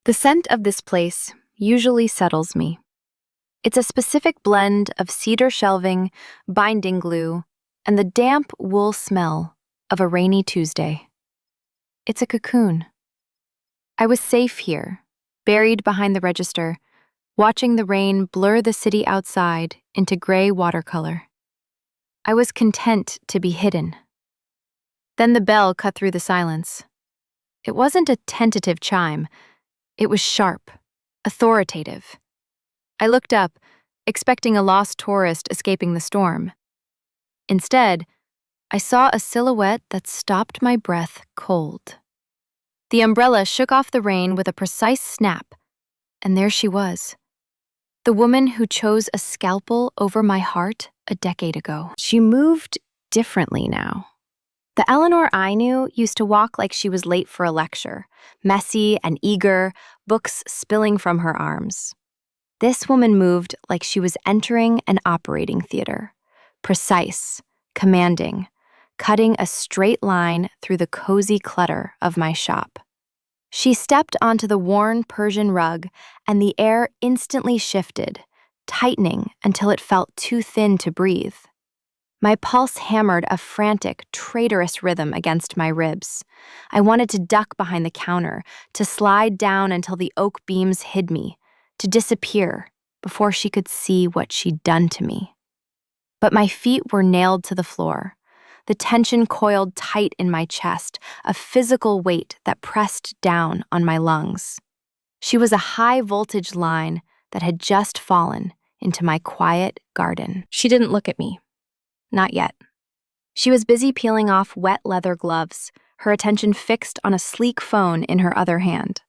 The scent of this place usually settles me. It's a specific blend of cedar shelving, binding glue, and the damp wool smell of a rainy Tuesday. It's a cocoon. I was safe here, buried behind the register, watching the rain blur the city outside into gray watercolor. I was content to be hidden. Then the bell cut through the silence. It wasn't a tentative chime. It was sharp, authoritative. I looked up, expecting a lost tourist escaping the storm. Instead, I saw a silhouette that stopped my breath cold. The umbrella shook off the rain with a precise snap, and there she was. The woman who chose a scalpel over my heart a decade ago. She moved differently now. The Eleanor I knew used to walk like she was late for a lecture, messy and eager, books spilling from her arms. This woman moved like she was entering an operating theater, precise, commanding, cutting a straight line through the cozy clutter of my shop. She stepped onto the worn Persian rug, and the air instantly shifted, tightening until it felt too thin to breathe. My pulse hammered a frantic, traitorous rhythm against my ribs. I wanted to duck behind the counter, to slide down until the oak beams hid me, to disappear before she could see what she'd done to me. But my feet were nailed to the floor. The tension coiled tight in my chest, a physical weight that pressed down on my lungs. She was a high-voltage line that had just fallen into my quiet garden. She didn't look at me. Not yet. She was busy peeling off wet leather gloves, her attention fixed on a sleek phone in her other hand.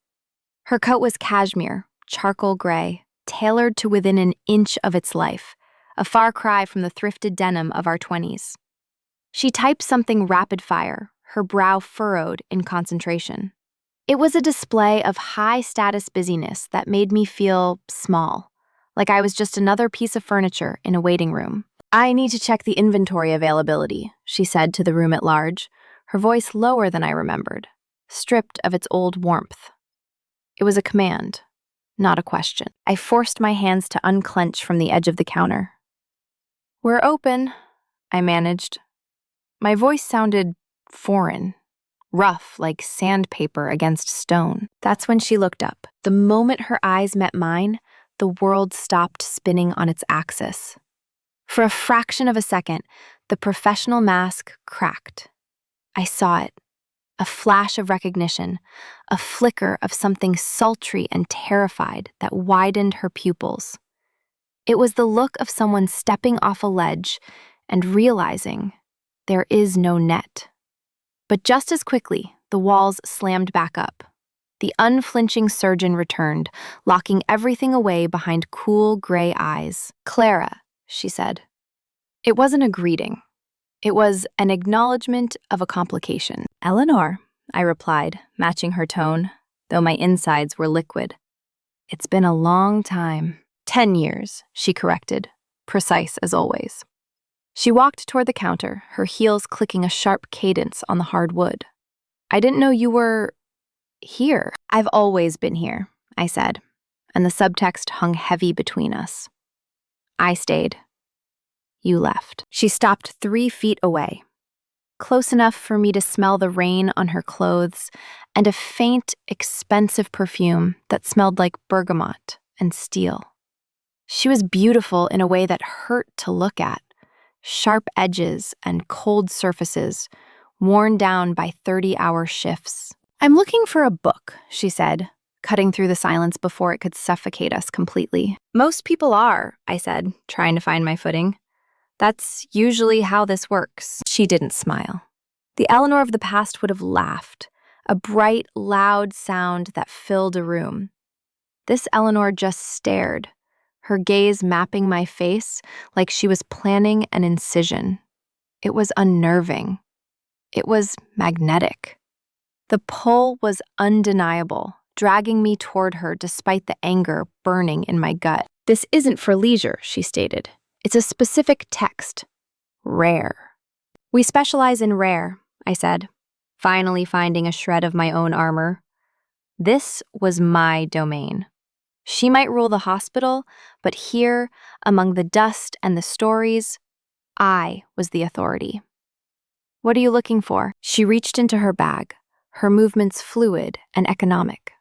Her coat was cashmere, charcoal gray, tailored to within an inch of its life, a far cry from the thrifted denim of our 20s. She typed something rapid-fire, her brow furrowed in concentration. It was a display of high-status busyness that made me feel small, like I was just another piece of furniture in a waiting room. "I need to check the inventory availability," she said to the room at large, her voice lower than I remembered, stripped of its old warmth. It was a command, not a question. I forced my hands to unclench from the edge of the counter. "We're open," I managed. My voice sounded foreign, rough like sandpaper against stone. That's when she looked up. The moment her eyes met mine, the world stopped spinning on its axis. For a fraction of a second, the professional mask cracked. I saw it, a flash of recognition, a flicker of something sultry and terrified that widened her pupils. It was the look of someone stepping off a ledge and realizing there is no net. But just as quickly, the walls slammed back up. The unflinching surgeon returned, locking everything away behind cool gray eyes. "Clara," she said. It wasn't a greeting. It was an acknowledgement of a complication. "Eleanor," I replied, matching her tone, though my insides were liquid. "It's been a long time." 10 years, she corrected, precise as always. She walked toward the counter, her heels clicking a sharp cadence on the hard wood. "I didn't know you were here." "I've always been here," I said, and the subtext hung heavy between us. "I stayed. You left." She stopped 3 feet away, close enough for me to smell the rain on her clothes and a faint, expensive perfume that smelled like bergamot and steel. She was beautiful in a way that hurt to look at. Sharp edges and cold surfaces, worn down by 30-hour shifts. "I'm looking for a book," she said, cutting through the silence before it could suffocate us completely. "Most people are," I said, trying to find my footing. "That's usually how this works." She didn't smile. The Eleanor of the past would have laughed, a bright, loud sound that filled a room. This Eleanor just stared, her gaze mapping my face like she was planning an incision. It was unnerving. It was magnetic. The pull was undeniable, dragging me toward her despite the anger burning in my gut. "This isn't for leisure," she stated. "It's a specific text. Rare." "We specialize in rare," I said, finally finding a shred of my own armor. This was my domain. She might rule the hospital, but here, among the dust and the stories, I was the authority. "What are you looking for?" She reached into her bag, her movements fluid and economic.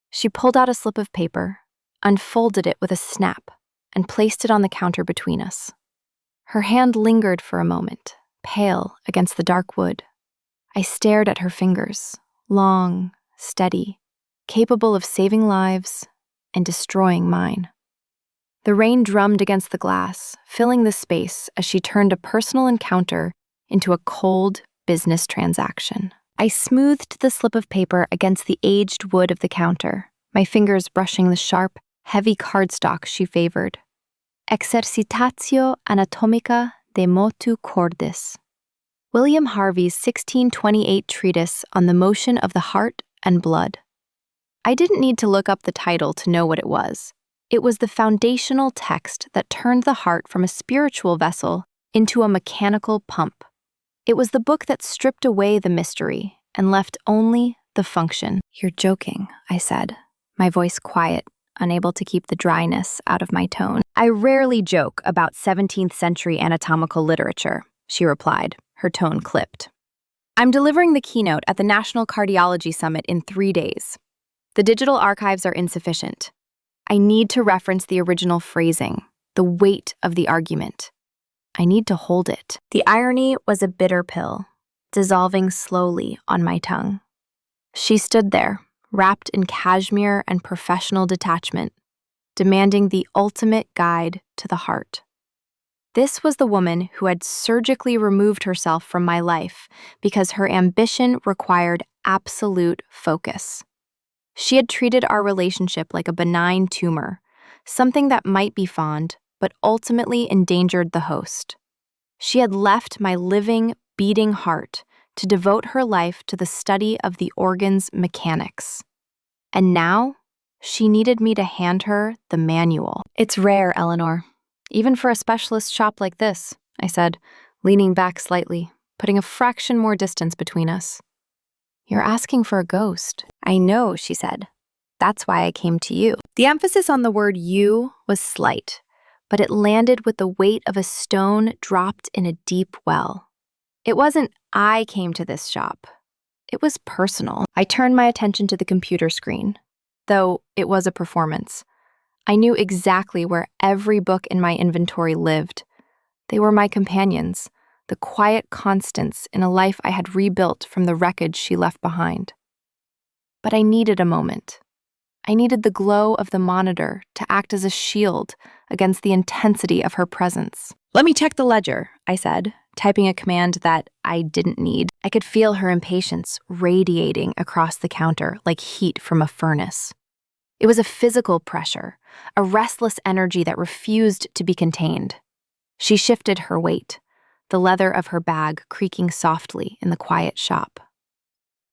She pulled out a slip of paper, unfolded it with a snap, and placed it on the counter between us. Her hand lingered for a moment, pale against the dark wood. I stared at her fingers, long, steady, capable of saving lives and destroying mine. The rain drummed against the glass, filling the space as she turned a personal encounter into a cold business transaction. I smoothed the slip of paper against the aged wood of the counter, my fingers brushing the sharp, heavy cardstock she favored. Exercitatio anatomica de motu cordis. William Harvey's 1628 treatise on the motion of the heart and blood. I didn't need to look up the title to know what it was. It was the foundational text that turned the heart from a spiritual vessel into a mechanical pump. It was the book that stripped away the mystery and left only the function. "You're joking," I said, my voice quiet, unable to keep the dryness out of my tone. "I rarely joke about 17th century anatomical literature," she replied, her tone clipped. "I'm delivering the keynote at the National Cardiology Summit in 3 days. The digital archives are insufficient. I need to reference the original phrasing, the weight of the argument. I need to hold it." The irony was a bitter pill, dissolving slowly on my tongue. She stood there, wrapped in cashmere and professional detachment, demanding the ultimate guide to the heart. This was the woman who had surgically removed herself from my life because her ambition required absolute focus. She had treated our relationship like a benign tumor, something that might be fond, but ultimately endangered the host. She had left my living, beating heart to devote her life to the study of the organ's mechanics. And now, she needed me to hand her the manual. "It's rare, Eleanor, even for a specialist shop like this," I said, leaning back slightly, putting a fraction more distance between us. "You're asking for a ghost." "I know," she said. "That's why I came to you." The emphasis on the word "you" was slight, but it landed with the weight of a stone dropped in a deep well. It wasn't "I came to this shop." It was personal. I turned my attention to the computer screen. Though it was a performance, I knew exactly where every book in my inventory lived. They were my companions, the quiet constants in a life I had rebuilt from the wreckage she left behind. But I needed a moment. I needed the glow of the monitor to act as a shield against the intensity of her presence. "Let me check the ledger," I said, typing a command that I didn't need. I could feel her impatience radiating across the counter like heat from a furnace. It was a physical pressure, a restless energy that refused to be contained. She shifted her weight, the leather of her bag creaking softly in the quiet shop.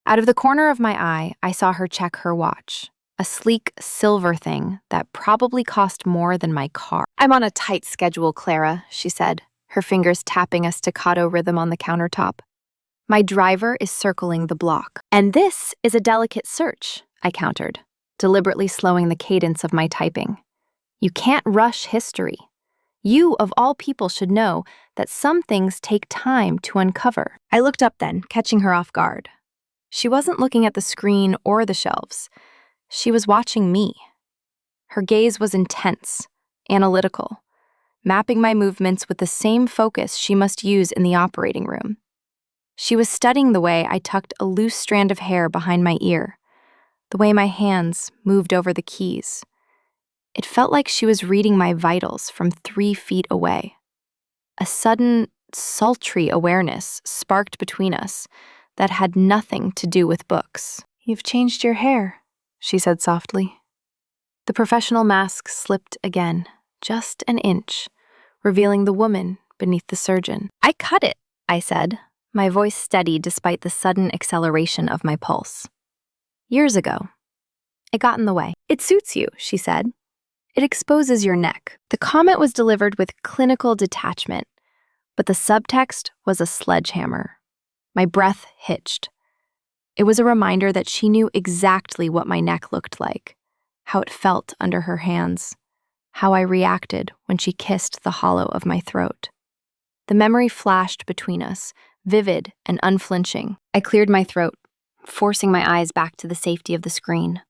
Out of the corner of my eye, I saw her check her watch, a sleek silver thing that probably cost more than my car. "I'm on a tight schedule, Clara," she said, her fingers tapping a staccato rhythm on the countertop. "My driver is circling the block." "And this is a delicate search," I countered, deliberately slowing the cadence of my typing. "You can't rush history. You, of all people, should know that some things take time to uncover." I looked up then, catching her off guard. She wasn't looking at the screen or the shelves. She was watching me. Her gaze was intense, analytical, mapping my movements with the same focus she must use in the operating room. She was studying the way I tucked a loose strand of hair behind my ear, the way my hands moved over the keys. It felt like she was reading my vitals from 3 feet away. A sudden, sultry awareness sparked between us that had nothing to do with books. "You've changed your hair," she said softly. The professional mask slipped again, just an inch, revealing the woman beneath the surgeon. "I cut it," I said, my voice steady despite the sudden acceleration of my pulse. "Years ago. It got in the way." "It suits you," she said. "It exposes your neck." The comment was delivered with clinical detachment, but the subtext was a sledgehammer. My breath hitched. It was a reminder that she knew exactly what my neck looked like, how it felt under her hands, how I reacted when she kissed the hollow of my throat. The memory flashed between us, vivid and unflinching. I cleared my throat, forcing my eyes back to the safety of the screen.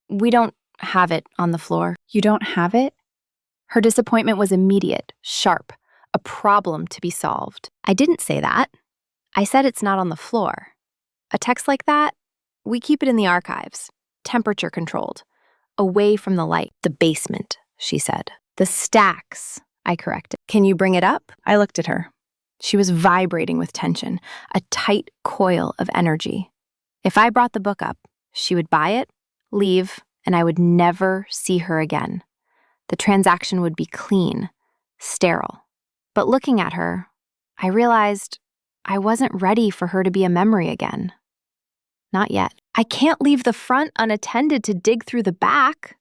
"We don't have it on the floor." "You don't have it?" Her disappointment was immediate, sharp, a problem to be solved. "I didn't say that. I said it's not on the floor. A text like that, we keep it in the archives, temperature controlled, away from the light." "The basement," she said. "The stacks," I corrected. "Can you bring it up?" I looked at her. She was vibrating with tension, a tight coil of energy. If I brought the book up, she would buy it, leave, and I would never see her again. The transaction would be clean, sterile. But looking at her, I realized I wasn't ready for her to be a memory again. Not yet. "I can't leave the front unattended to dig through the back,"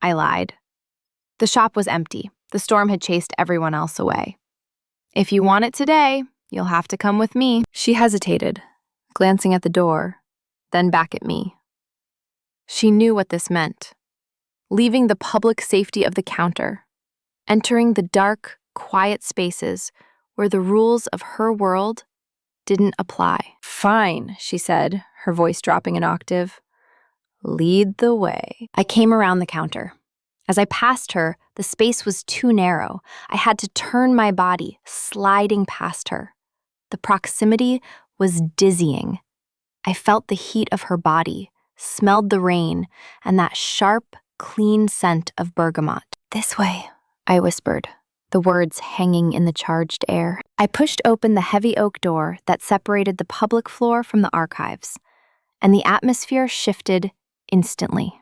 I lied. The shop was empty. The storm had chased everyone else away. "If you want it today, you'll have to come with me." She hesitated, glancing at the door, then back at me. She knew what this meant. Leaving the public safety of the counter, entering the dark, quiet spaces where the rules of her world didn't apply. "Fine," she said, her voice dropping an octave. "Lead the way." I came around the counter. As I passed her, the space was too narrow. I had to turn my body, sliding past her. The proximity was dizzying. I felt the heat of her body, smelled the rain, and that sharp, clean scent of bergamot. "This way," I whispered, the words hanging in the charged air. I pushed open the heavy oak door that separated the public floor from the archives, and the atmosphere shifted instantly.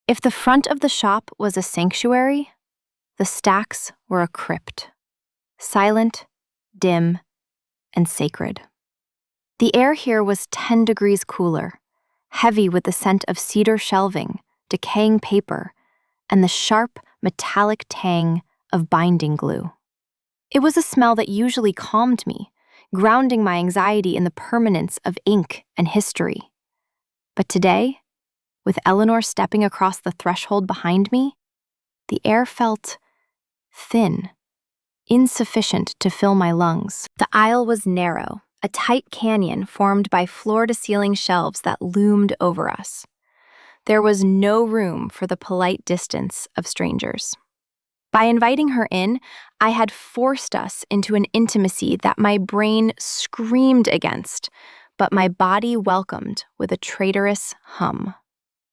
If the front of the shop was a sanctuary, the stacks were a crypt. Silent, dim, and sacred. The air here was 10 degrees cooler, heavy with the scent of cedar shelving, decaying paper, and the sharp, metallic tang of binding glue. It was a smell that usually calmed me, grounding my anxiety in the permanence of ink and history. But today, with Eleanor stepping across the threshold behind me, the air felt thin, insufficient to fill my lungs. The aisle was narrow, a tight canyon formed by floor-to-ceiling shelves that loomed over us. There was no room for the polite distance of strangers. By inviting her in, I had forced us into an intimacy that my brain screamed against, but my body welcomed with a traitorous hum.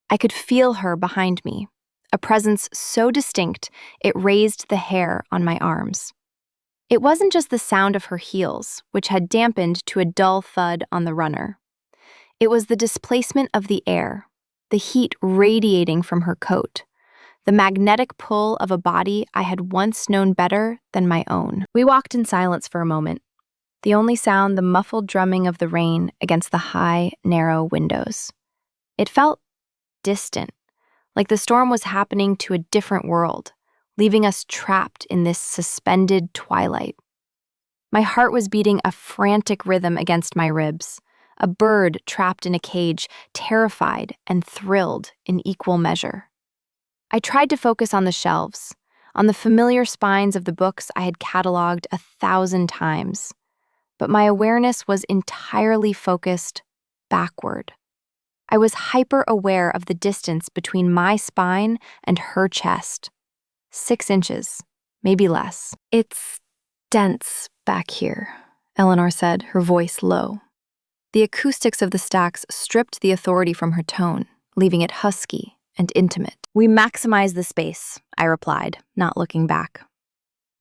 I could feel her behind me, a presence so distinct it raised the hair on my arms. It wasn't just the sound of her heels, which had dampened to a dull thud on the runner. It was the displacement of the air, the heat radiating from her coat, the magnetic pull of a body I had once known better than my own. We walked in silence for a moment, the only sound the muffled drumming of the rain against the high, narrow windows. It felt distant, like the storm was happening to a different world, leaving us trapped in this suspended twilight. My heart was beating a frantic rhythm against my ribs, a bird trapped in a cage, terrified and thrilled in equal measure. I tried to focus on the shelves, on the familiar spines of the books I had cataloged 1,000 times, but my awareness was entirely focused backward. I was hyper-aware of the distance between my spine and her chest. 6 inches, maybe less. "It's dense back here," Eleanor said, her voice low. The acoustics of the stacks stripped the authority from her tone, leaving it husky and intimate. "We maximize the space," I replied, not looking back.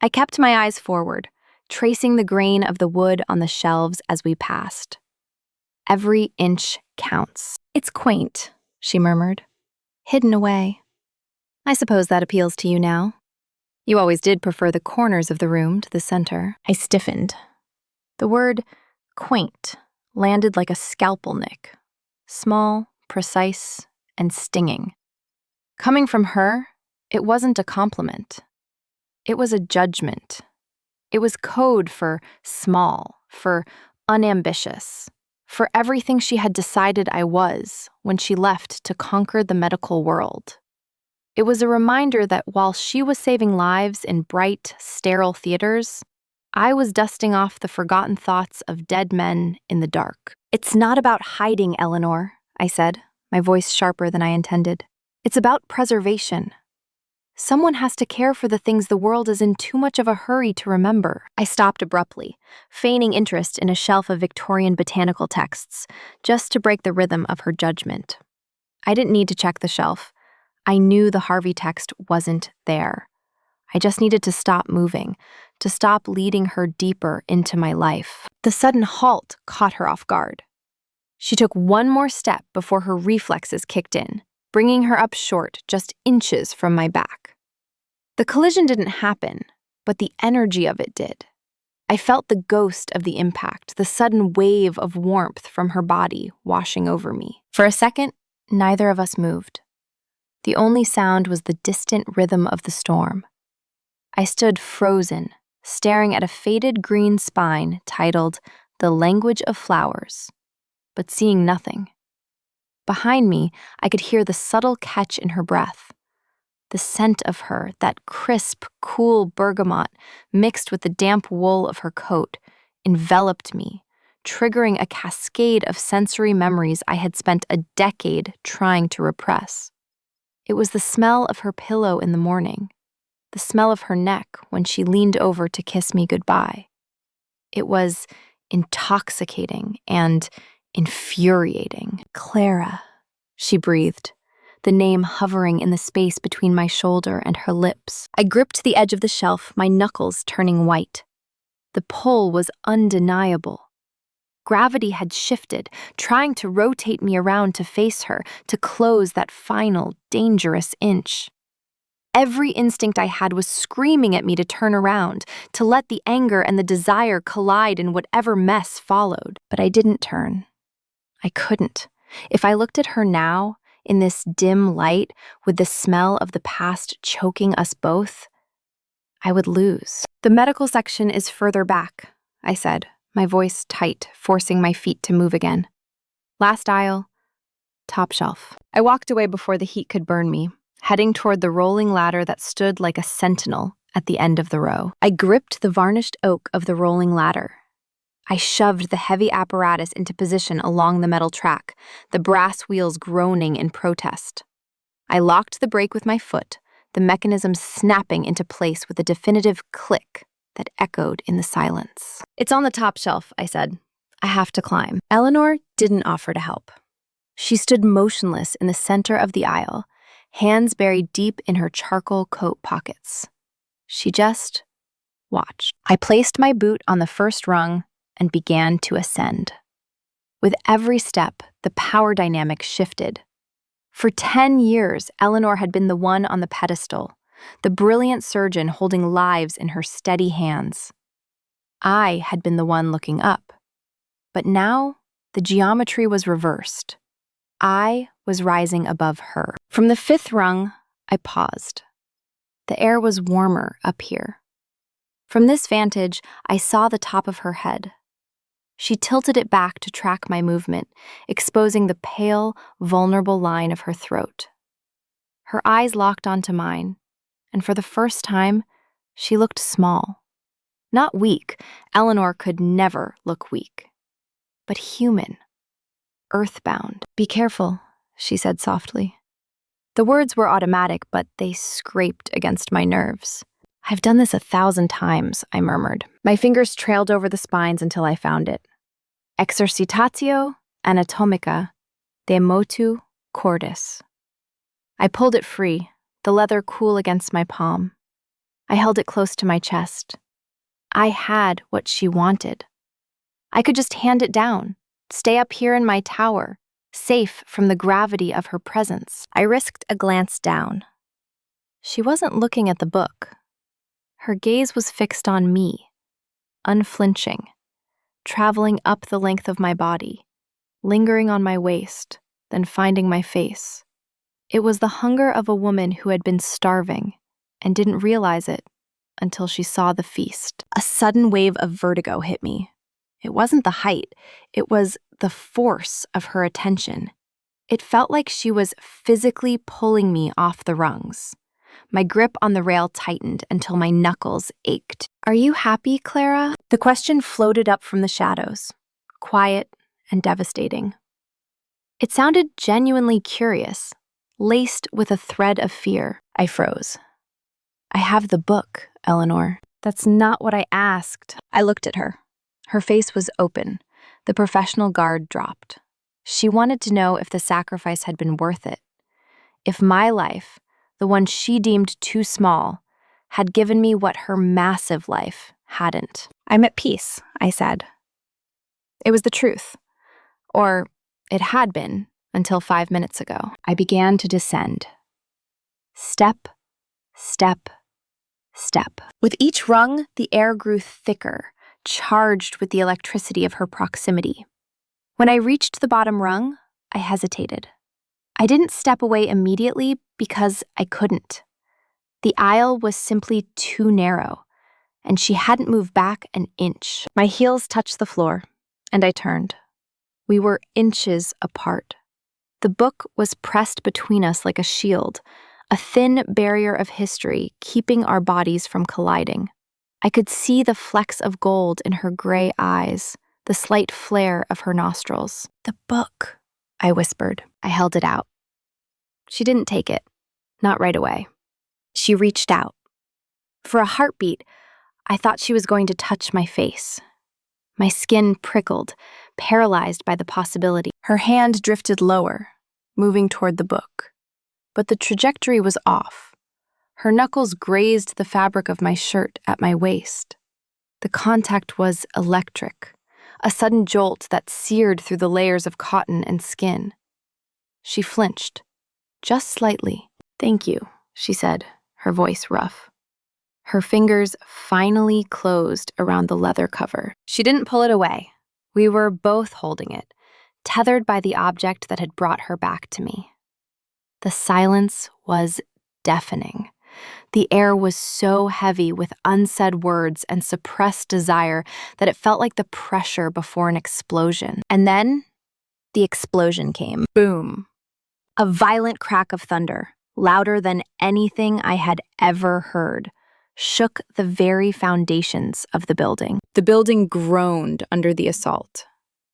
I kept my eyes forward, tracing the grain of the wood on the shelves as we passed. "Every inch counts." "It's quaint," she murmured, "hidden away. I suppose that appeals to you now. You always did prefer the corners of the room to the center." I stiffened. The word quaint landed like a scalpel nick, small, precise, and stinging. Coming from her, it wasn't a compliment. It was a judgment. It was code for small, for unambitious, for everything she had decided I was when she left to conquer the medical world. It was a reminder that while she was saving lives in bright, sterile theaters, I was dusting off the forgotten thoughts of dead men in the dark. "It's not about hiding, Eleanor," I said, my voice sharper than I intended. "It's about preservation. Someone has to care for the things the world is in too much of a hurry to remember." I stopped abruptly, feigning interest in a shelf of Victorian botanical texts, just to break the rhythm of her judgment. I didn't need to check the shelf. I knew the Harvey text wasn't there. I just needed to stop moving, to stop leading her deeper into my life. The sudden halt caught her off guard. She took one more step before her reflexes kicked in, bringing her up short, just inches from my back. The collision didn't happen, but the energy of it did. I felt the ghost of the impact, the sudden wave of warmth from her body washing over me. For a second, neither of us moved. The only sound was the distant rhythm of the storm. I stood frozen, staring at a faded green spine titled "The Language of Flowers," but seeing nothing. Behind me, I could hear the subtle catch in her breath. The scent of her, that crisp, cool bergamot mixed with the damp wool of her coat, enveloped me, triggering a cascade of sensory memories I had spent a decade trying to repress. It was the smell of her pillow in the morning, the smell of her neck when she leaned over to kiss me goodbye. It was intoxicating and infuriating. "Clara," she breathed, the name hovering in the space between my shoulder and her lips. I gripped the edge of the shelf, my knuckles turning white. The pull was undeniable. Gravity had shifted, trying to rotate me around to face her, to close that final, dangerous inch. Every instinct I had was screaming at me to turn around, to let the anger and the desire collide in whatever mess followed. But I didn't turn. I couldn't. If I looked at her now, in this dim light, with the smell of the past choking us both, I would lose. "The medical section is further back," I said, my voice tight, forcing my feet to move again. "Last aisle, top shelf." I walked away before the heat could burn me, heading toward the rolling ladder that stood like a sentinel at the end of the row. I gripped the varnished oak of the rolling ladder. I shoved the heavy apparatus into position along the metal track, the brass wheels groaning in protest. I locked the brake with my foot, the mechanism snapping into place with a definitive click that echoed in the silence. "It's on the top shelf," I said. "I have to climb." Eleanor didn't offer to help. She stood motionless in the center of the aisle, hands buried deep in her charcoal coat pockets. She just watched. I placed my boot on the first rung and began to ascend. With every step, the power dynamic shifted. For 10 years, Eleanor had been the one on the pedestal, the brilliant surgeon holding lives in her steady hands. I had been the one looking up. But now, the geometry was reversed. I was rising above her. From the 5th rung, I paused. The air was warmer up here. From this vantage, I saw the top of her head. She tilted it back to track my movement, exposing the pale, vulnerable line of her throat. Her eyes locked onto mine, and for the first time, she looked small. Not weak. Eleanor could never look weak. But human. Earthbound. "Be careful," she said softly. The words were automatic, but they scraped against my nerves. "I've done this 1,000 times, I murmured. My fingers trailed over the spines until I found it. Exercitatio anatomica de motu cordis. I pulled it free, the leather cool against my palm. I held it close to my chest. I had what she wanted. I could just hand it down, stay up here in my tower, safe from the gravity of her presence. I risked a glance down. She wasn't looking at the book. Her gaze was fixed on me, unflinching, traveling up the length of my body, lingering on my waist, then finding my face. It was the hunger of a woman who had been starving and didn't realize it until she saw the feast. A sudden wave of vertigo hit me. It wasn't the height, it was the force of her attention. It felt like she was physically pulling me off the rungs. My grip on the rail tightened until my knuckles ached. "Are you happy, Clara?" The question floated up from the shadows, quiet and devastating. It sounded genuinely curious, laced with a thread of fear. I froze. "I have the book, Eleanor." "That's not what I asked." I looked at her. Her face was open. The professional guard dropped. She wanted to know if the sacrifice had been worth it. If my life, the one she deemed too small, had given me what her massive life hadn't. "I'm at peace," I said. It was the truth. Or it had been until 5 minutes ago. I began to descend. Step, step, step. With each rung, the air grew thicker, charged with the electricity of her proximity. When I reached the bottom rung, I hesitated. I didn't step away immediately because I couldn't. The aisle was simply too narrow, and she hadn't moved back an inch. My heels touched the floor, and I turned. We were inches apart. The book was pressed between us like a shield, a thin barrier of history keeping our bodies from colliding. I could see the flecks of gold in her gray eyes, the slight flare of her nostrils. "The book," I whispered. I held it out. She didn't take it, not right away. She reached out. For a heartbeat, I thought she was going to touch my face. My skin prickled, paralyzed by the possibility. Her hand drifted lower, moving toward the book. But the trajectory was off. Her knuckles grazed the fabric of my shirt at my waist. The contact was electric, a sudden jolt that seared through the layers of cotton and skin. She flinched, just slightly. "Thank you," she said, her voice rough. Her fingers finally closed around the leather cover. She didn't pull it away. We were both holding it, tethered by the object that had brought her back to me. The silence was deafening. The air was so heavy with unsaid words and suppressed desire that it felt like the pressure before an explosion. And then, the explosion came. Boom. A violent crack of thunder, louder than anything I had ever heard, shook the very foundations of the building. The building groaned under the assault.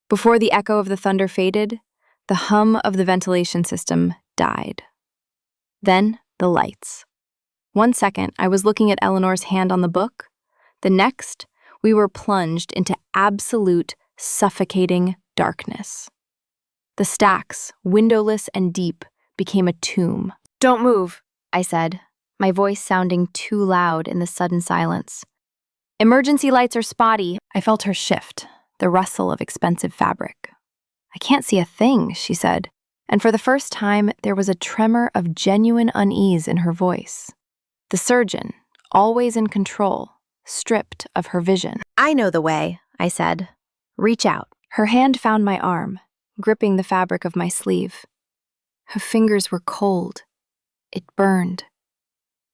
Before the echo of the thunder faded, the hum of the ventilation system died. Then, the lights. 1 second, I was looking at Eleanor's hand on the book. The next, we were plunged into absolute, suffocating darkness. The stacks, windowless and deep, became a tomb. "Don't move," I said, my voice sounding too loud in the sudden silence. "Emergency lights are spotty." I felt her shift, the rustle of expensive fabric. "I can't see a thing," she said, and for the first time, there was a tremor of genuine unease in her voice. The surgeon, always in control, stripped of her vision. "I know the way," I said. "Reach out." Her hand found my arm, gripping the fabric of my sleeve. Her fingers were cold. It burned.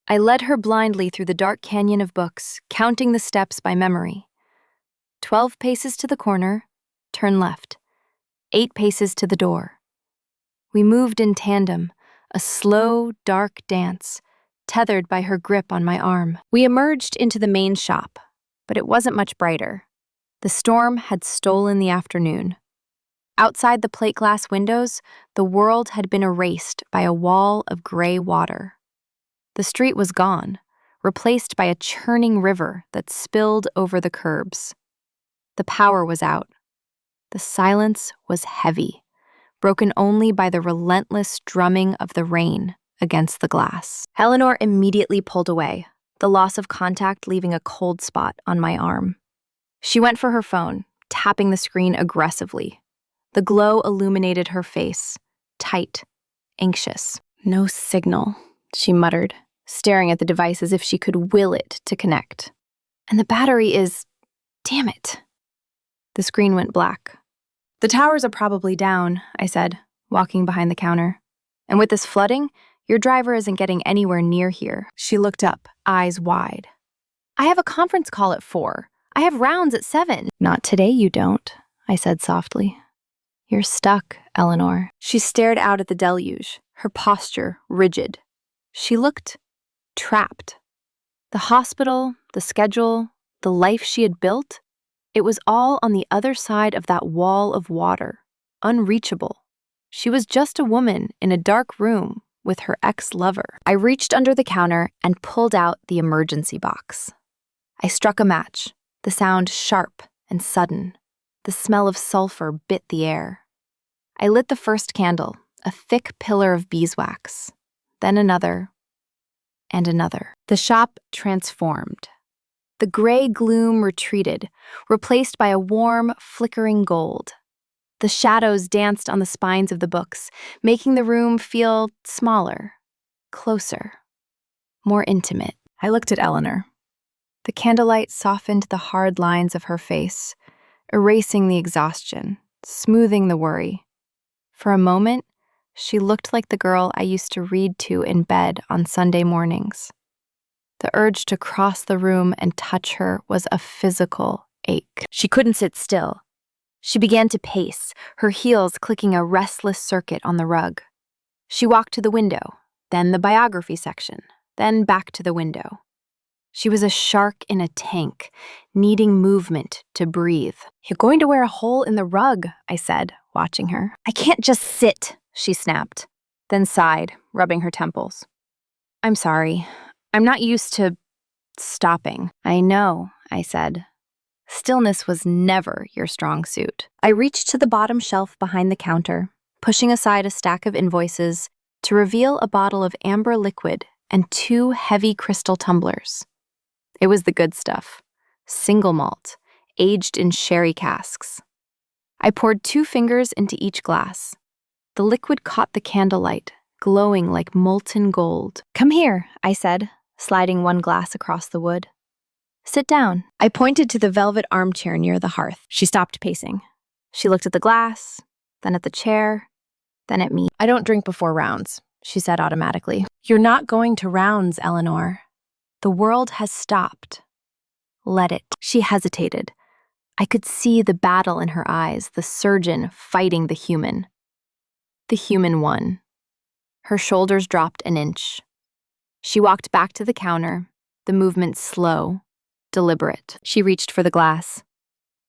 I led her blindly through the dark canyon of books, counting the steps by memory. 12 paces to the corner, turn left. 8 paces to the door. We moved in tandem, a slow, dark dance, tethered by her grip on my arm. We emerged into the main shop, but it wasn't much brighter. The storm had stolen the afternoon. Outside the plate glass windows, the world had been erased by a wall of gray water. The street was gone, replaced by a churning river that spilled over the curbs. The power was out. The silence was heavy, broken only by the relentless drumming of the rain against the glass. Eleanor immediately pulled away, the loss of contact leaving a cold spot on my arm. She went for her phone, tapping the screen aggressively. The glow illuminated her face, tight, anxious. "No signal," she muttered, staring at the device as if she could will it to connect. "And the battery is... damn it." The screen went black. "The towers are probably down," I said, walking behind the counter. "And with this flooding, your driver isn't getting anywhere near here." She looked up, eyes wide. "I have a conference call at 4. I have rounds at 7. "Not today, you don't," I said softly. You're stuck, Eleanor. She stared out at the deluge, her posture rigid. She looked trapped. The hospital, the schedule, the life she had built, it was all on the other side of that wall of water, unreachable. She was just a woman in a dark room with her ex-lover. I reached under the counter and pulled out the emergency box. I struck a match, the sound sharp and sudden. The smell of sulfur bit the air. I lit the first candle, a thick pillar of beeswax, then another, and another. The shop transformed. The gray gloom retreated, replaced by a warm, flickering gold. The shadows danced on the spines of the books, making the room feel smaller, closer, more intimate. I looked at Eleanor. The candlelight softened the hard lines of her face, erasing the exhaustion, smoothing the worry. For a moment, she looked like the girl I used to read to in bed on Sunday mornings. The urge to cross the room and touch her was a physical ache. She couldn't sit still. She began to pace, her heels clicking a restless circuit on the rug. She walked to the window, then the biography section, then back to the window. She was a shark in a tank, needing movement to breathe. "You're going to wear a hole in the rug," I said, watching her. "I can't just sit," she snapped, then sighed, rubbing her temples. "I'm sorry. I'm not used to stopping." "I know," I said. Stillness was never your strong suit. I reached to the bottom shelf behind the counter, pushing aside a stack of invoices to reveal a bottle of amber liquid and 2 heavy crystal tumblers. It was the good stuff, single malt, aged in sherry casks. I poured 2 fingers into each glass. The liquid caught the candlelight, glowing like molten gold. "Come here," I said, sliding one glass across the wood. "Sit down." I pointed to the velvet armchair near the hearth. She stopped pacing. She looked at the glass, then at the chair, then at me. "I don't drink before rounds," she said automatically. "You're not going to rounds, Eleanor. The world has stopped. Let it." She hesitated. I could see the battle in her eyes, the surgeon fighting the human. The human won. Her shoulders dropped an inch. She walked back to the counter, the movement slow, deliberate. She reached for the glass.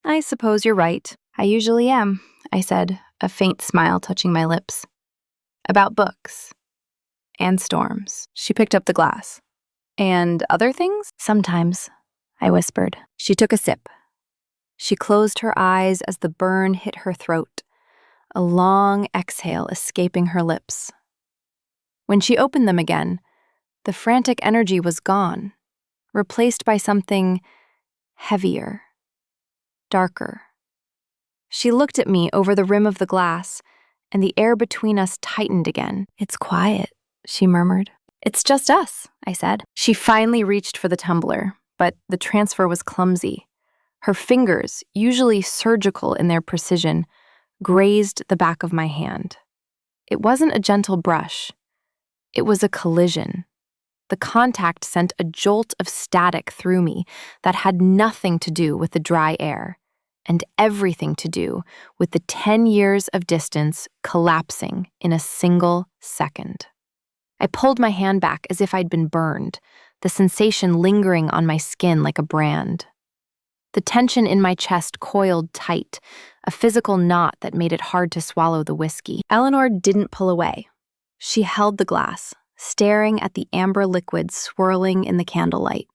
"I suppose you're right. I usually am," I said, a faint smile touching my lips. "About books. And storms." She picked up the glass. "And other things?" "Sometimes," I whispered. She took a sip. She closed her eyes as the burn hit her throat, a long exhale escaping her lips. When she opened them again, the frantic energy was gone, replaced by something heavier, darker. She looked at me over the rim of the glass, and the air between us tightened again. "It's quiet," she murmured. "It's just us," I said. She finally reached for the tumbler, but the transfer was clumsy. Her fingers, usually surgical in their precision, grazed the back of my hand. It wasn't a gentle brush. It was a collision. The contact sent a jolt of static through me that had nothing to do with the dry air, and everything to do with the 10 years of distance collapsing in a single second. I pulled my hand back as if I'd been burned, the sensation lingering on my skin like a brand. The tension in my chest coiled tight, a physical knot that made it hard to swallow the whiskey. Eleanor didn't pull away. She held the glass, staring at the amber liquid swirling in the candlelight.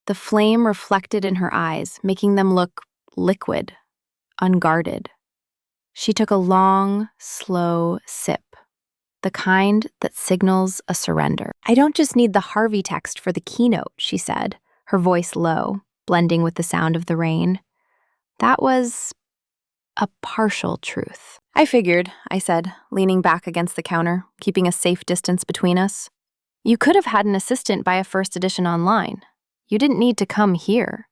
The flame reflected in her eyes, making them look liquid, unguarded. She took a long, slow sip, the kind that signals a surrender. "I don't just need the Harvey text for the keynote," she said, her voice low, blending with the sound of the rain. That was a partial truth. "I figured," I said, leaning back against the counter, keeping a safe distance between us. "You could have had an assistant buy a first edition online. You didn't need to come here."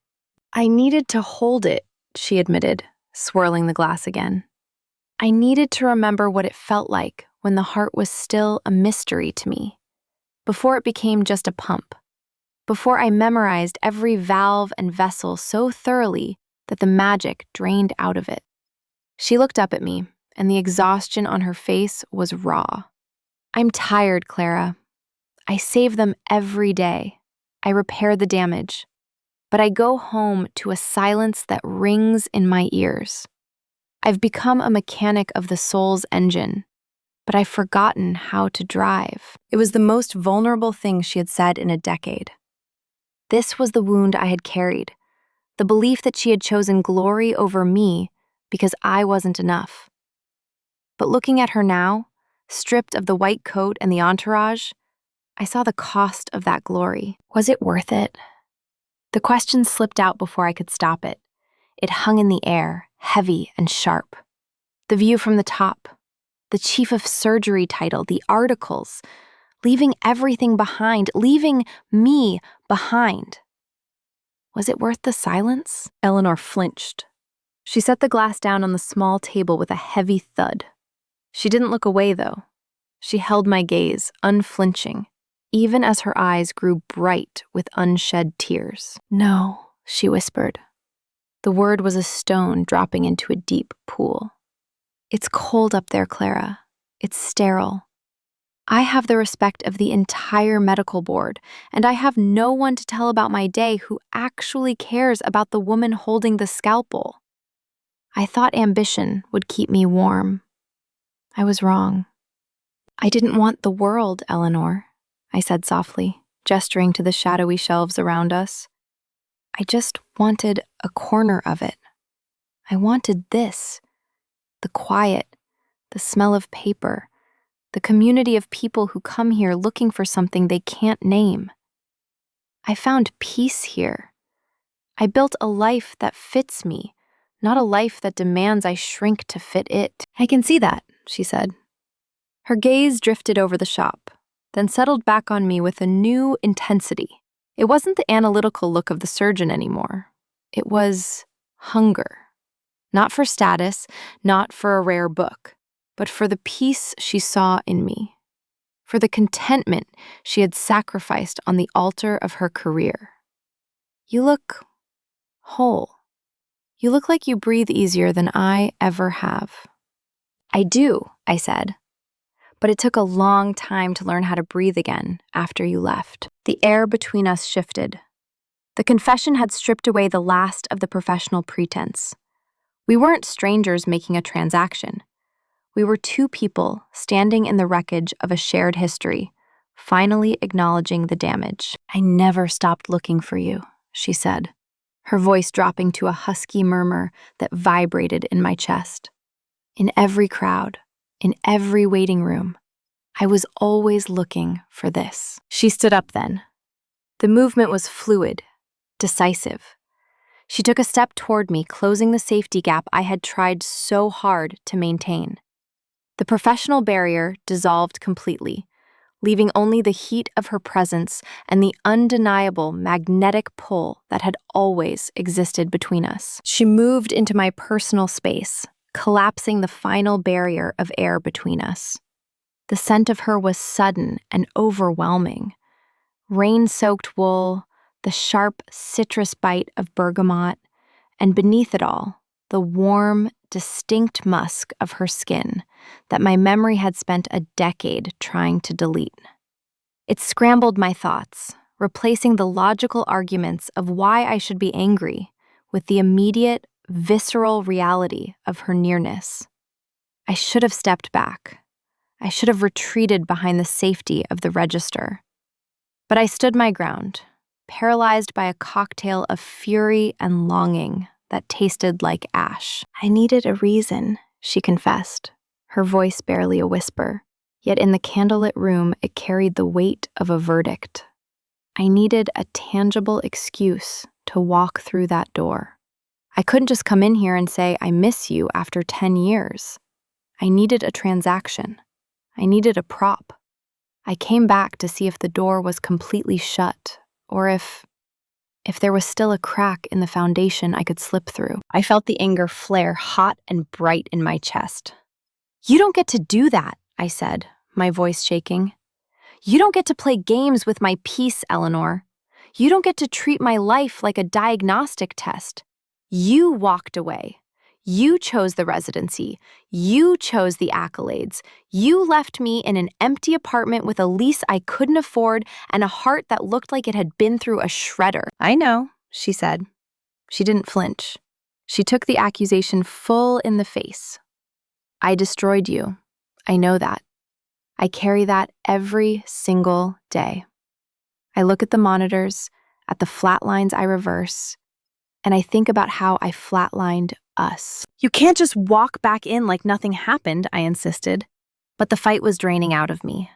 "I needed to hold it," she admitted, swirling the glass again. "I needed to remember what it felt like when the heart was still a mystery to me, before it became just a pump, before I memorized every valve and vessel so thoroughly that the magic drained out of it." She looked up at me, and the exhaustion on her face was raw. "I'm tired, Clara. I save them every day. I repair the damage. But I go home to a silence that rings in my ears. I've become a mechanic of the soul's engine, but I've forgotten how to drive." It was the most vulnerable thing she had said in a decade. This was the wound I had carried, the belief that she had chosen glory over me because I wasn't enough. But looking at her now, stripped of the white coat and the entourage, I saw the cost of that glory. Was it worth it? The question slipped out before I could stop it. It hung in the air, heavy and sharp. The view from the top, the chief of surgery title, the articles, leaving everything behind, leaving me behind. Was it worth the silence? Eleanor flinched. She set the glass down on the small table with a heavy thud. She didn't look away, though. She held my gaze, unflinching, even as her eyes grew bright with unshed tears. "No," she whispered. The word was a stone dropping into a deep pool. "It's cold up there, Clara. It's sterile. I have the respect of the entire medical board, and I have no one to tell about my day who actually cares about the woman holding the scalpel. I thought ambition would keep me warm. I was wrong. I didn't want the world, Eleanor," I said softly, gesturing to the shadowy shelves around us. "I just wanted a corner of it. I wanted this, the quiet, the smell of paper, the community of people who come here looking for something they can't name. I found peace here. I built a life that fits me, not a life that demands I shrink to fit it." "I can see that," she said. Her gaze drifted over the shop, then settled back on me with a new intensity. It wasn't the analytical look of the surgeon anymore. It was hunger. Not for status, not for a rare book, but for the peace she saw in me, for the contentment she had sacrificed on the altar of her career. "You look whole. You look like you breathe easier than I ever have." "I do," I said. "But it took a long time to learn how to breathe again after you left." The air between us shifted. The confession had stripped away the last of the professional pretense. We weren't strangers making a transaction. We were two people standing in the wreckage of a shared history, finally acknowledging the damage. "I never stopped looking for you," she said, her voice dropping to a husky murmur that vibrated in my chest. "In every crowd, in every waiting room, I was always looking for this." She stood up then. The movement was fluid, decisive. She took a step toward me, closing the safety gap I had tried so hard to maintain. The professional barrier dissolved completely, leaving only the heat of her presence and the undeniable magnetic pull that had always existed between us. She moved into my personal space, collapsing the final barrier of air between us. The scent of her was sudden and overwhelming. Rain-soaked wool, the sharp citrus bite of bergamot, and beneath it all, the warm, distinct musk of her skin that my memory had spent a decade trying to delete. It scrambled my thoughts, replacing the logical arguments of why I should be angry with the immediate, visceral reality of her nearness. I should have stepped back. I should have retreated behind the safety of the register. But I stood my ground, paralyzed by a cocktail of fury and longing that tasted like ash. "I needed a reason," she confessed, her voice barely a whisper, yet in the candlelit room it carried the weight of a verdict. I needed a tangible excuse to walk through that door. I couldn't just come in here and say, "I miss you," after 10 years. I needed a transaction. I needed a prop. I came back to see if the door was completely shut, or if there was still a crack in the foundation I could slip through. I felt the anger flare hot and bright in my chest. "You don't get to do that," I said, my voice shaking. "You don't get to play games with my peace, Eleanor. You don't get to treat my life like a diagnostic test. You walked away. You chose the residency. You chose the accolades. You left me in an empty apartment with a lease I couldn't afford and a heart that looked like it had been through a shredder. I know, she said. She didn't flinch. She took the accusation full in the face. I destroyed you. I know that. I carry that every single day. I look at the monitors, at the flat lines I reverse, and I think about how I flatlined us. You can't just walk back in like nothing happened, I insisted. But the fight was draining out of me.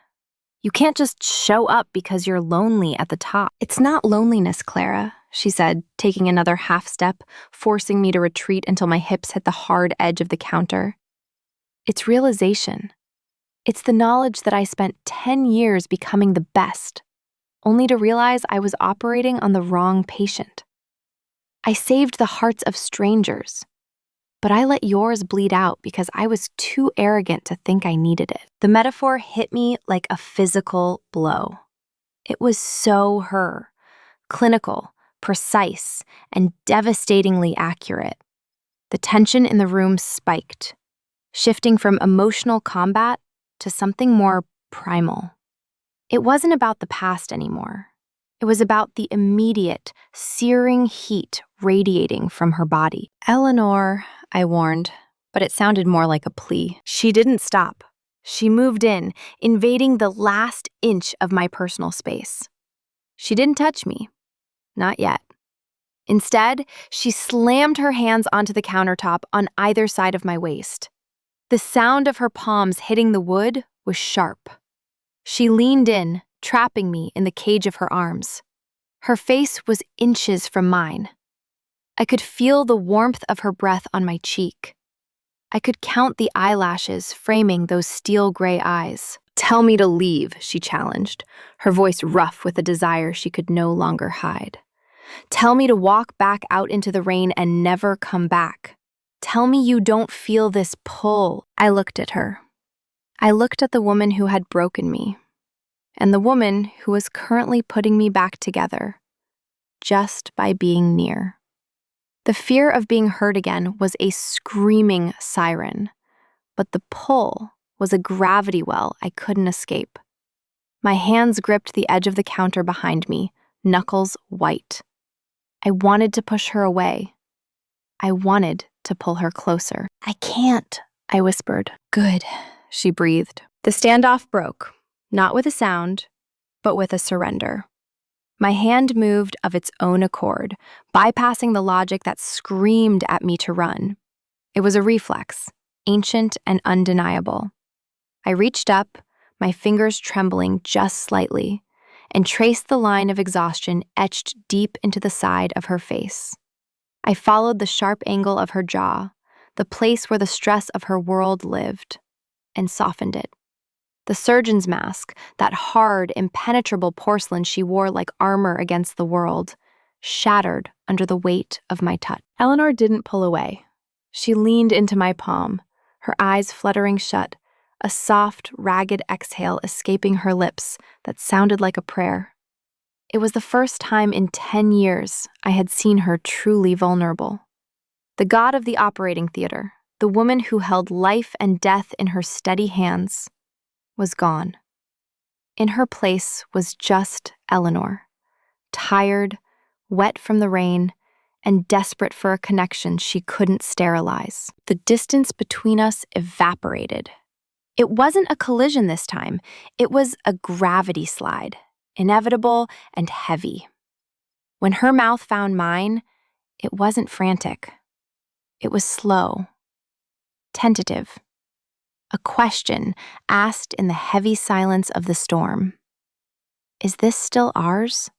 You can't just show up because you're lonely at the top. It's not loneliness, Clara, she said, taking another half step, forcing me to retreat until my hips hit the hard edge of the counter. It's realization. It's the knowledge that I spent 10 years becoming the best, only to realize I was operating on the wrong patient. I saved the hearts of strangers, but I let yours bleed out because I was too arrogant to think I needed it. The metaphor hit me like a physical blow. It was so her, clinical, precise, and devastatingly accurate. The tension in the room spiked, shifting from emotional combat to something more primal. It wasn't about the past anymore. It was about the immediate, searing heat radiating from her body. Eleanor, I warned, but it sounded more like a plea. She didn't stop. She moved in, invading the last inch of my personal space. She didn't touch me. Not yet. Instead, she slammed her hands onto the countertop on either side of my waist. The sound of her palms hitting the wood was sharp. She leaned in, trapping me in the cage of her arms. Her face was inches from mine. I could feel the warmth of her breath on my cheek. I could count the eyelashes framing those steel gray eyes. Tell me to leave, she challenged, her voice rough with a desire she could no longer hide. Tell me to walk back out into the rain and never come back. Tell me you don't feel this pull. I looked at her. I looked at the woman who had broken me, and the woman who was currently putting me back together, just by being near. The fear of being hurt again was a screaming siren, but the pull was a gravity well I couldn't escape. My hands gripped the edge of the counter behind me, knuckles white. I wanted to push her away. I wanted to pull her closer. I can't, I whispered. Good, she breathed. The standoff broke, not with a sound, but with a surrender. My hand moved of its own accord, bypassing the logic that screamed at me to run. It was a reflex, ancient and undeniable. I reached up, my fingers trembling just slightly, and traced the line of exhaustion etched deep into the side of her face. I followed the sharp angle of her jaw, the place where the stress of her world lived, and softened it. The surgeon's mask, that hard, impenetrable porcelain she wore like armor against the world, shattered under the weight of my touch. Eleanor didn't pull away. She leaned into my palm, her eyes fluttering shut, a soft, ragged exhale escaping her lips that sounded like a prayer. It was the first time in 10 years I had seen her truly vulnerable. The god of the operating theater, the woman who held life and death in her steady hands, was gone. In her place was just Eleanor, tired, wet from the rain, and desperate for a connection she couldn't sterilize. The distance between us evaporated. It wasn't a collision this time. It was a gravity slide, inevitable and heavy. When her mouth found mine, it wasn't frantic. It was slow, tentative. A question asked in the heavy silence of the storm. Is this still ours?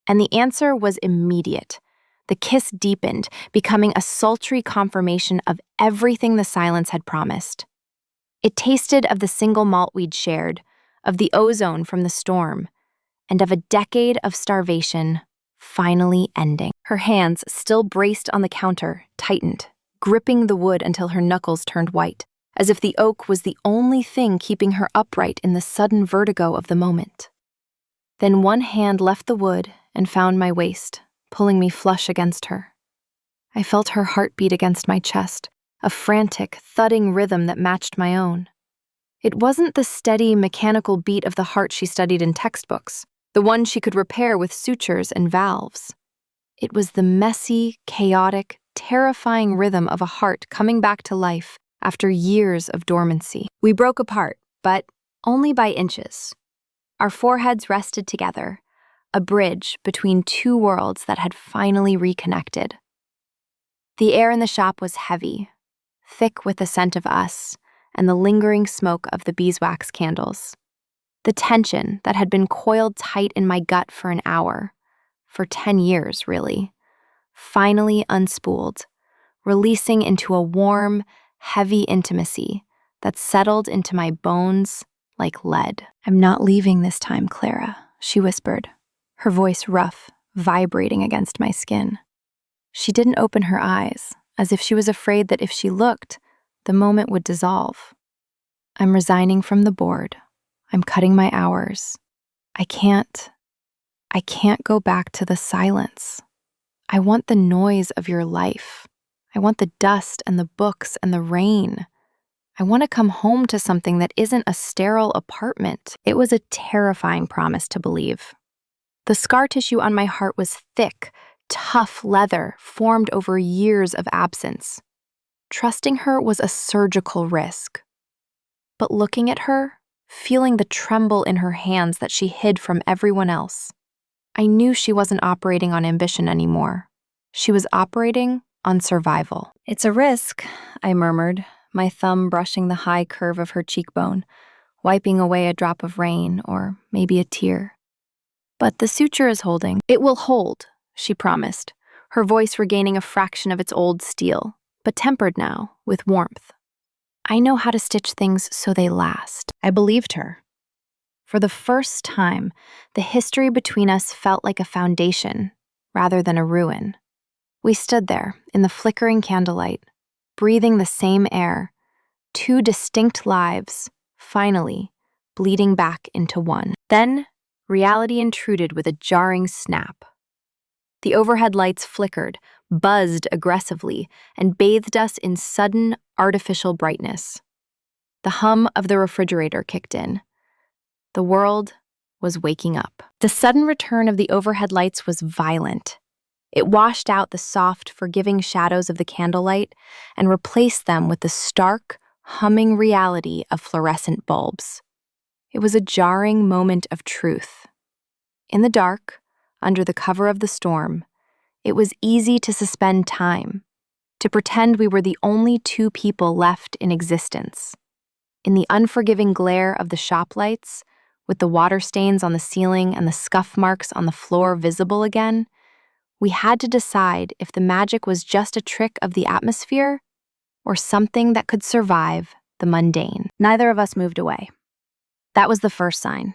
And the answer was immediate. The kiss deepened, becoming a sultry confirmation of everything the silence had promised. It tasted of the single malt we'd shared, of the ozone from the storm, and of a decade of starvation finally ending. Her hands, still braced on the counter, tightened, gripping the wood until her knuckles turned white, as if the oak was the only thing keeping her upright in the sudden vertigo of the moment. Then one hand left the wood and found my waist, pulling me flush against her. I felt her heartbeat against my chest, a frantic, thudding rhythm that matched my own. It wasn't the steady, mechanical beat of the heart she studied in textbooks, the one she could repair with sutures and valves. It was the messy, chaotic, terrifying rhythm of a heart coming back to life after years of dormancy. We broke apart, but only by inches. Our foreheads rested together, a bridge between two worlds that had finally reconnected. The air in the shop was heavy, thick with the scent of us and the lingering smoke of the beeswax candles. The tension that had been coiled tight in my gut for an hour, for 10 years really, finally unspooled, releasing into a warm, heavy intimacy that settled into my bones like lead. "I'm not leaving this time, Clara," she whispered, her voice rough, vibrating against my skin. She didn't open her eyes, as if she was afraid that if she looked, the moment would dissolve. "I'm resigning from the board. I'm cutting my hours. I can't go back to the silence. I want the noise of your life. I want the dust and the books and the rain. I want to come home to something that isn't a sterile apartment." It was a terrifying promise to believe. The scar tissue on my heart was thick, tough leather formed over years of absence. Trusting her was a surgical risk. But looking at her, feeling the tremble in her hands that she hid from everyone else, I knew she wasn't operating on ambition anymore. She was operating on survival. "It's a risk," I murmured, my thumb brushing the high curve of her cheekbone, wiping away a drop of rain or maybe a tear. "But the suture is holding." "It will hold," she promised, her voice regaining a fraction of its old steel, but tempered now with warmth. "I know how to stitch things so they last." I believed her. For the first time, the history between us felt like a foundation rather than a ruin. We stood there in the flickering candlelight, breathing the same air, two distinct lives, finally bleeding back into one. Then, reality intruded with a jarring snap. The overhead lights flickered, buzzed aggressively, and bathed us in sudden, artificial brightness. The hum of the refrigerator kicked in. The world was waking up. The sudden return of the overhead lights was violent. It washed out the soft, forgiving shadows of the candlelight and replaced them with the stark, humming reality of fluorescent bulbs. It was a jarring moment of truth. In the dark, under the cover of the storm, it was easy to suspend time, to pretend we were the only two people left in existence. In the unforgiving glare of the shop lights, with the water stains on the ceiling and the scuff marks on the floor visible again, we had to decide if the magic was just a trick of the atmosphere or something that could survive the mundane. Neither of us moved away. That was the first sign.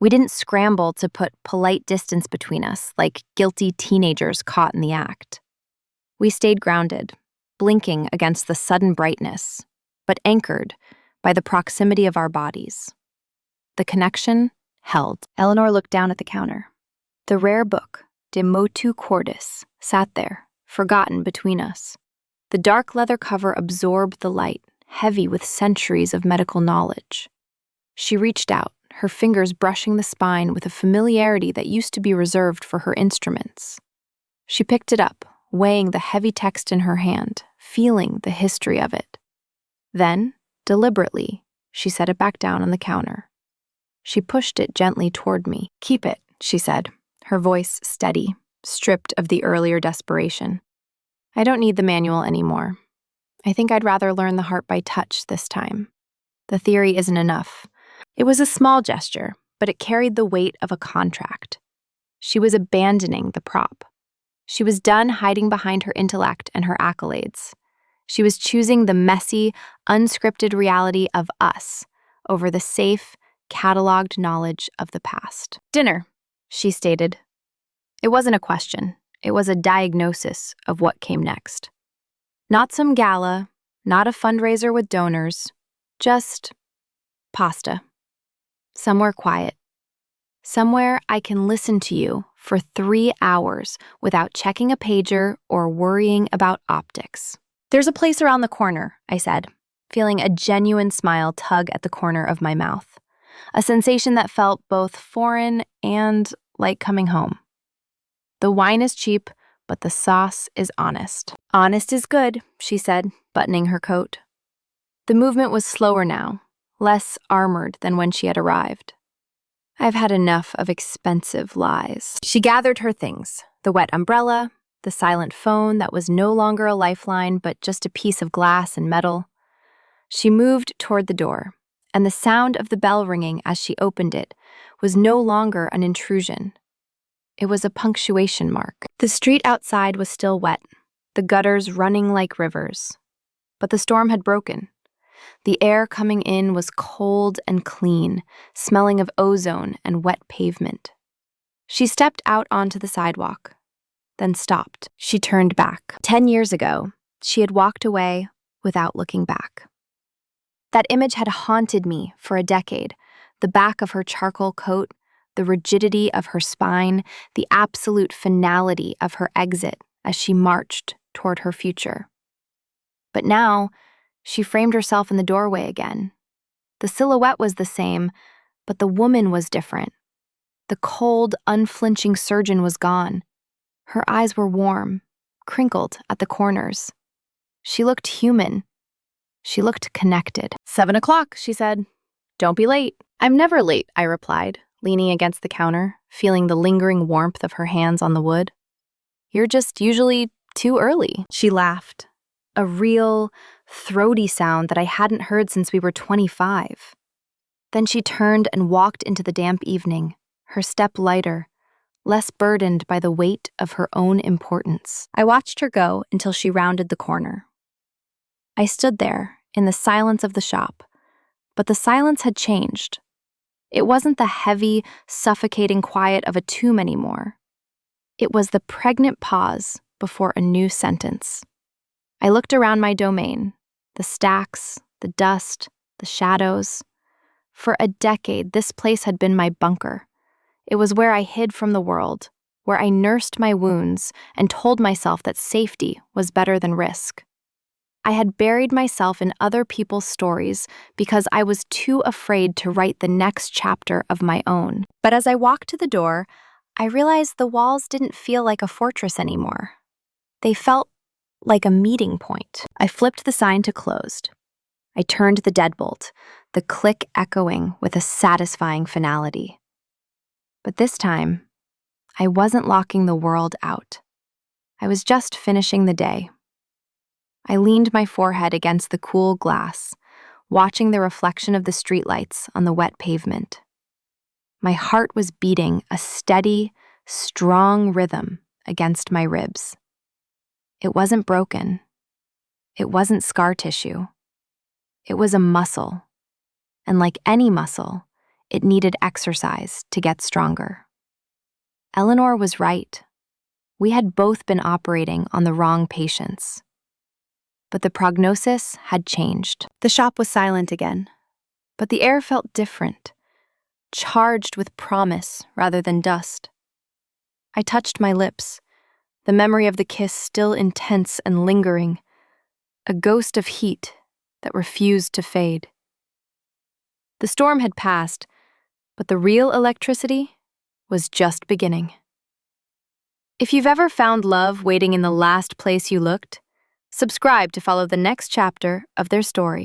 We didn't scramble to put polite distance between us like guilty teenagers caught in the act. We stayed grounded, blinking against the sudden brightness, but anchored by the proximity of our bodies. The connection held. Eleanor looked down at the counter. The rare book, De Motu Cordis, sat there, forgotten between us. The dark leather cover absorbed the light, heavy with centuries of medical knowledge. She reached out, her fingers brushing the spine with a familiarity that used to be reserved for her instruments. She picked it up, weighing the heavy text in her hand, feeling the history of it. Then, deliberately, she set it back down on the counter. She pushed it gently toward me. "Keep it," she said, her voice steady, stripped of the earlier desperation. "I don't need the manual anymore. I think I'd rather learn the heart by touch this time. The theory isn't enough." It was a small gesture, but it carried the weight of a contract. She was abandoning the prop. She was done hiding behind her intellect and her accolades. She was choosing the messy, unscripted reality of us over the safe, cataloged knowledge of the past. "Dinner," she stated. It wasn't a question. It was a diagnosis of what came next. Not some gala, not a fundraiser with donors, just pasta. Somewhere quiet. Somewhere I can listen to you for 3 hours without checking a pager or worrying about optics. "There's a place around the corner," I said, feeling a genuine smile tug at the corner of my mouth, a sensation that felt both foreign and like coming home. "The wine is cheap, but the sauce is honest." "Honest is good," she said, buttoning her coat. The movement was slower now, less armored than when she had arrived. "I've had enough of expensive lies." She gathered her things, the wet umbrella, the silent phone that was no longer a lifeline but just a piece of glass and metal. She moved toward the door, and the sound of the bell ringing as she opened it was no longer an intrusion. It was a punctuation mark. The street outside was still wet, the gutters running like rivers. But the storm had broken. The air coming in was cold and clean, smelling of ozone and wet pavement. She stepped out onto the sidewalk, then stopped. She turned back. 10 years ago, she had walked away without looking back. That image had haunted me for a decade, the back of her charcoal coat, the rigidity of her spine, the absolute finality of her exit as she marched toward her future. But now, she framed herself in the doorway again. The silhouette was the same, but the woman was different. The cold, unflinching surgeon was gone. Her eyes were warm, crinkled at the corners. She looked human. She looked connected. 7 o'clock, she said. "Don't be late." "I'm never late," I replied, leaning against the counter, feeling the lingering warmth of her hands on the wood. "You're just usually too early." She laughed, a real, throaty sound that I hadn't heard since we were 25. Then she turned and walked into the damp evening, her step lighter, less burdened by the weight of her own importance. I watched her go until she rounded the corner. I stood there, in the silence of the shop, but the silence had changed. It wasn't the heavy, suffocating quiet of a tomb anymore. It was the pregnant pause before a new sentence. I looked around my domain, the stacks, the dust, the shadows. For a decade, this place had been my bunker. It was where I hid from the world, where I nursed my wounds and told myself that safety was better than risk. I had buried myself in other people's stories because I was too afraid to write the next chapter of my own. But as I walked to the door, I realized the walls didn't feel like a fortress anymore. They felt like a meeting point. I flipped the sign to closed. I turned the deadbolt, the click echoing with a satisfying finality. But this time, I wasn't locking the world out. I was just finishing the day. I leaned my forehead against the cool glass, watching the reflection of the streetlights on the wet pavement. My heart was beating a steady, strong rhythm against my ribs. It wasn't broken. It wasn't scar tissue. It was a muscle. And like any muscle, it needed exercise to get stronger. Eleanor was right. We had both been operating on the wrong patients. But the prognosis had changed. The shop was silent again, but the air felt different, charged with promise rather than dust. I touched my lips, the memory of the kiss still intense and lingering, a ghost of heat that refused to fade. The storm had passed, but the real electricity was just beginning. If you've ever found love waiting in the last place you looked, subscribe to follow the next chapter of their story.